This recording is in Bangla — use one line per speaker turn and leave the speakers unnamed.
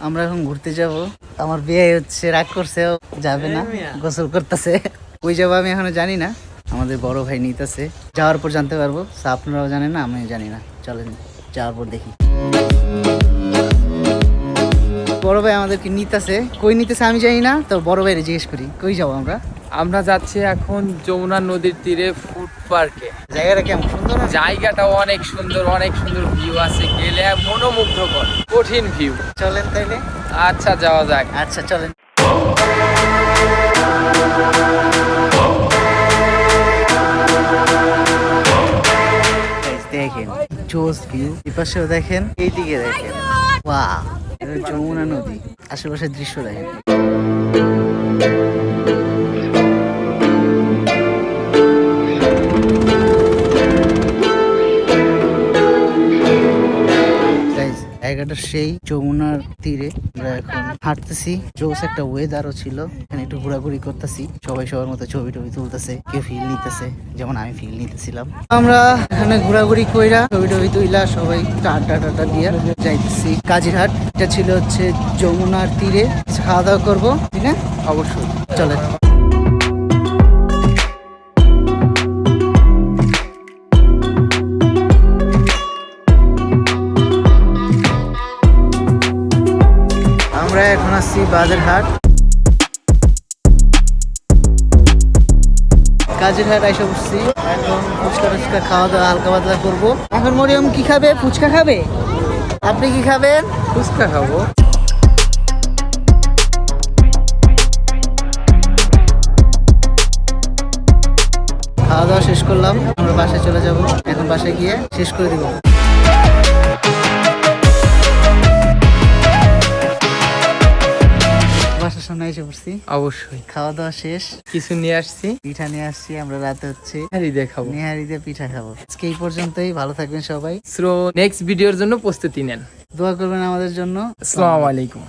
আমরা এখন ঘুরতে যাব। আমার বিয়ে হচ্ছে, রাগ করছে, যাবে না, গোসল করতেছে। কই যাবো আমি এখনো জানি না, আমাদের বড় ভাই নিতেছে, যাওয়ার পর জানতে পারবো। আপনারাও জানেন না, আমি জানি না, চলেন যাওয়ার পর দেখি। বড় ভাই আমাদেরকে নিতেছে, কই নিতেছে আমি জানি না, তো বড় ভাইরে জিজ্ঞেস করি কই যাবো আমরা।
আমরা যাচ্ছি এখন যমুনা নদীর তীরে ফুড পার্কে।
জায়গাটা কেমন সুন্দর না?
জায়গাটা অনেক সুন্দর, অনেক সুন্দর ভিউ আছে, গেলে মনোমুগ্ধকর, কঠিন ভিউ।
চলেন তাইলে।
আচ্ছা যাওয়া যাক।
আচ্ছা চলেন। দেখেন জোস ভিউ, এপাশেও দেখেন, এইদিকে দেখেন, ওয়াও, এটা যমুনা নদী, আশেপাশের দৃশ্য দেখেন। জায়গাটা সেই যমুনার তীরে, আমরা এখন হাঁটতেছি, জোস একটা ওয়েদারও ছিল, এখানে একটু ঘোরাঘুরি করতেছি, সবাই সবার মতো ছবি টবি তুলতেছে, কেউ ফিল নিতেছে, যেমন আমি ফিল নিতেছিলাম। আমরা এখানে ঘোরাঘুরি কইরা ছবি টবি তুইলা সবাই আড্ডা টাড্ডা দিয়া যাইতেছি কাজিরহাট। এটা ছিল হচ্ছে যমুনার তীরে, খাওয়া দাওয়া করবো, ঠিক না?
অবশ্যই
চলেন। আমরা এখন আসছি বাজারহাট, কাজিরহাট আইসা উঠছি। এখন ফুচকা টুচকা খাওয়া দাওয়া হালকা পাতলা করবো। এখন মরিয়ম কি খাবে? ফুচকা খাবে। আপনি কি খাবেন?
ফুচকা খাবো।
খাওয়া দাওয়া শেষ করলাম, আমরা বাসায় চলে যাব। এখন বাসায় গিয়ে শেষ করে দিব। বাসার সামনে এসে পড়ছি।
অবশ্যই
খাওয়া দাওয়া শেষ,
কিছু নিয়ে আসছি,
পিঠা নিয়ে আসছি। আমরা রাতে হচ্ছে
দেখাবো,
নিহারি দিয়ে পিঠা খাবো। আজকে এই পর্যন্তই, ভালো থাকবেন সবাই।
সো নেক্সট ভিডিওর জন্য প্রস্তুতি নেন,
দোয়া করবেন আমাদের জন্য।
আসসালামু আলাইকুম।